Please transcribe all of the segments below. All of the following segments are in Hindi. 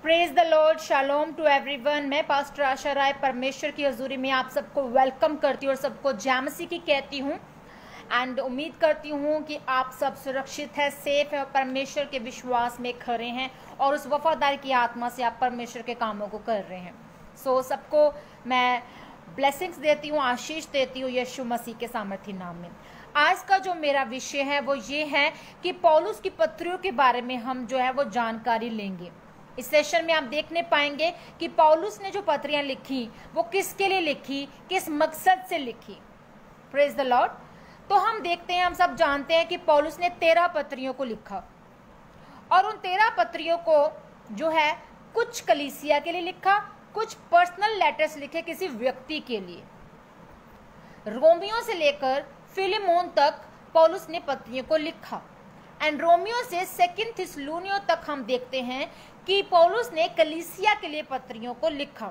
प्रेज द लॉर्ड, शालोम टू एवरीवन। मैं पास्टर आशा राय परमेश्वर की हजूरी में आप सबको वेलकम करती हूँ और सबको जय मसीह की कहती हूँ। एंड उम्मीद करती हूँ कि आप सब सुरक्षित है, सेफ है और परमेश्वर के विश्वास में खड़े हैं और उस वफादार की आत्मा से आप परमेश्वर के कामों को कर रहे हैं। सबको मैं ब्लेसिंग्स देती हूँ, आशीष देती हूँ यीशु मसीह के सामर्थी नाम में। आज का जो मेरा विषय है वो ये है कि पौलुस की पत्रियों के बारे में हम जो है वो जानकारी लेंगे। इस सेशन में आप देखने पाएंगे कि पौलुस ने जो पत्रियां लिखी वो किसके लिए लिखी, किस मकसद से लिखी। Praise the Lord. तो हम देखते हैं, हम सब जानते हैं कि पौलुस ने 13 पत्रियों को लिखा और उन 13 पत्रियों को जो है कुछ कलीसिया के लिए लिखा, कुछ पर्सनल लेटर्स लिखे किसी व्यक्ति के लिए। रोमियो से लेकर फिलेमोन तक पौलुस ने पत्रियों को लिखा एंड रोमियो से सेकंड थिस्सलुनियों तक हम देखते हैं कि पौलुस ने कलीसिया के लिए पत्रियों को लिखा।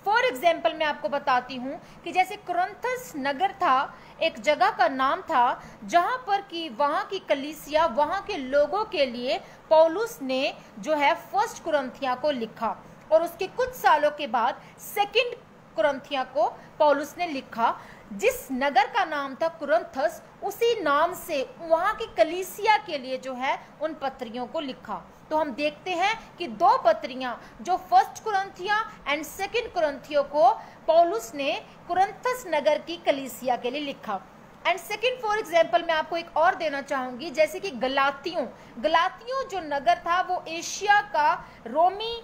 फॉर एग्जाम्पल मैं आपको बताती हूँ कि जैसे कुरिन्थस नगर था, एक जगह का नाम था जहाँ पर कि वहाँ की कलीसिया, वहाँ के लोगों के लिए पौलुस ने जो है फर्स्ट कुरिन्थिया को लिखा और उसके कुछ सालों के बाद सेकंड कुरिन्थिया को पौलुस ने लिखा। जिस नगर का नाम था कुरिन्थस, उसी नाम से वहाँ की कलीसिया के लिए जो है उन पत्रियों को लिखा। तो हम देखते हैं कि 2 पत्रियां जो फर्स्ट कुरिन्थिया एंड सेकंड कुरिन्थियों को पौलुस ने कुरिन्थस नगर की कलीसिया के लिए लिखा। एंड सेकंड फॉर एग्जाम्पल मैं आपको एक और देना चाहूंगी, जैसे कि गलातियों जो नगर था वो एशिया का रोमी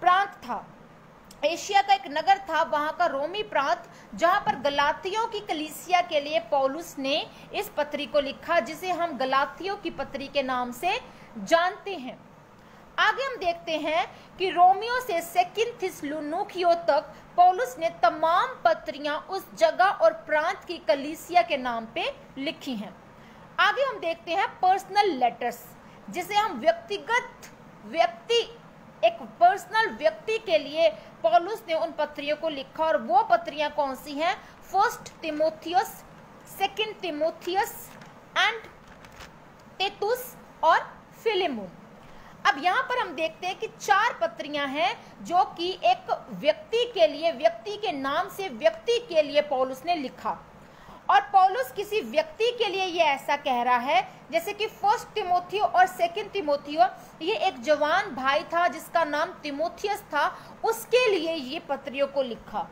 प्रांत था। एशिया का एक नगर था, वहां का रोमी प्रांत, जहां पर गलातियों की कलीसिया के लिए पौलुस ने इस पत्री को लिखा, जिसे हम गलातियों की पत्री के नाम से जानते हैं। आगे हम देखते हैं कि रोमियो से सेकंड थिस्सलुनीकियों तक पौलुस ने तमाम पत्रियां उस जगह और प्रांत की कलीसिया के नाम पे लिखी हैं। आगे हम देखते हैं पर्सनल लेटर्स, जिसे हम एक पर्सनल व्यक्ति के लिए पौलुस ने उन पत्रियों को लिखा। और वो पत्रियां कौन सी हैं? First Timotheus, second Timotheus and Titus और फिलेमोन। अब यहाँ पर हम देखते हैं कि 4 पत्रियां हैं जो कि एक व्यक्ति के लिए, व्यक्ति के नाम से व्यक्ति के लिए पौलुस ने लिखा। और पौलुस किसी व्यक्ति के लिए ये ऐसा कह रहा है, जैसे कि फर्स्ट तिमोथियो और सेकंड तिमोथियो, ये एक जवान भाई था जिसका नाम तिमोथियस था, उसके लिए ये पत्रियों को लिखा।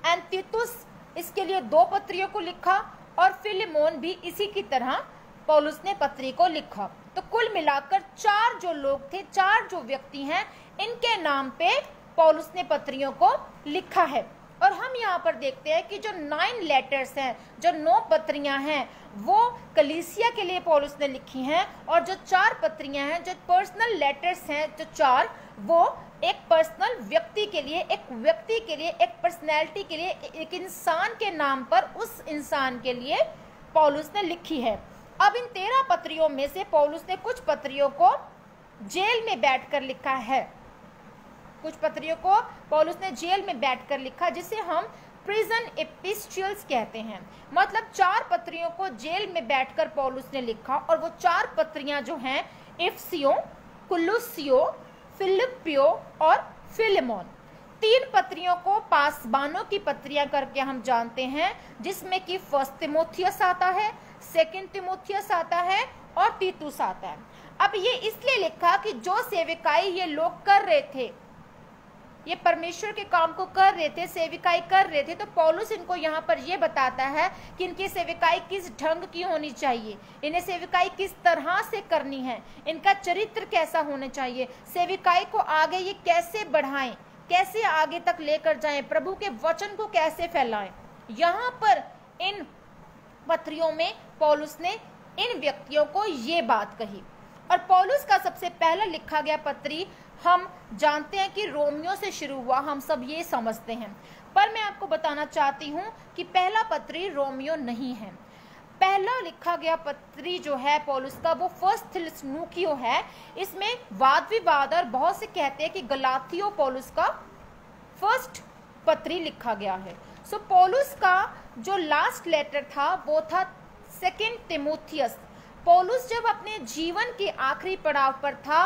एंड तीतुस, इसके लिए 2 पत्रियों को लिखा और फिलेमोन भी इसी की तरह पौलुस ने पत्री को लिखा। तो कुल मिलाकर 4 जो लोग थे, 4 जो व्यक्ति हैं, इनके नाम पे पौलुस ने पत्रियों को लिखा है। और हम यहाँ पर देखते हैं कि जो 9 लेटर्स हैं, जो 9 पत्रियां हैं, वो कलीसिया के लिए पौलुस ने लिखी हैं। और जो 4 पत्रियां हैं, जो पर्सनल लेटर्स हैं, जो 4, वो एक पर्सनल व्यक्ति के लिए, एक पर्सनैलिटी के लिए, एक इंसान के नाम पर उस इंसान के लिए पौलुस ने लिखी है। अब इन 13 पत्रियों में से पौलुस ने कुछ पत्रियों को जेल में बैठकर लिखा है। कुछ पत्रियों को पौलुस ने जेल में बैठकर लिखा, जिसे हम प्रिजन एपिस्टल्स कहते हैं। मतलब 4 पत्रियों को जेल में बैठकर पौलुस ने लिखा। और वो 4 पत्रियां जो हैं, इफिसियों, कुलुस्सियों, फिलिप्पियों और फिलेमोन। 3 पत्रियों को पासबानों की पत्रियां करके हम जानते हैं, जिसमें कि फर्स्ट तिमोथियस आता है, सेकंड तिमोथियस आता है और तीतुस आता है। अब ये इसलिए लिखा कि जो सेविकाई ये लोग कर रहे थे, ये परमेश्वर के काम को कर रहे थे, सेविकाई कर रहे थे, तो पौलुस इनको यहाँ पर ये बताता है कि इनकी सेविकाई किस ढंग की होनी चाहिए, इन्हें सेविकाई किस तरह से करनी है, इनका चरित्र कैसा होना चाहिए, सेविकाई को आगे ये कैसे बढ़ाएं, कैसे आगे तक लेकर जाएं, प्रभु के वचन को कैसे फैलाएं। यहाँ पर इन पत्रियों में पौलुस ने इन व्यक्तियों को ये बात कही। और पौलुस का सबसे पहला लिखा गया पत्री हम जानते हैं कि रोमियो से शुरू हुआ, हम सब ये समझते हैं। पर मैं आपको बताना चाहती हूँ कि पहला पत्री रोमियो नहीं है। पहला लिखा गया पत्री जो है पौलुस का, वो फर्स्ट थिस्सलुनीकियों है। इसमें वाद विवाद, और बहुत से कहते हैं कि गलातियों पौलुस का फर्स्ट पत्री लिखा गया है। पौलुस का जो लास्ट लेटर था वो था सेकंड तिमोथियस। पौलुस जब अपने जीवन के आखिरी पड़ाव पर था,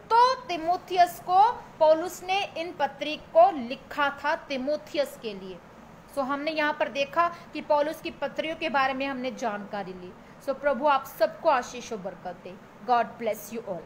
तो तिमोथियस को पौलुस ने इन पत्री को लिखा था तिमोथियस के लिए। सो हमने यहाँ पर देखा कि पौलुस की पत्रियों के बारे में हमने जानकारी ली। सो प्रभु आप सबको आशीष और बरकत दे। God bless you all.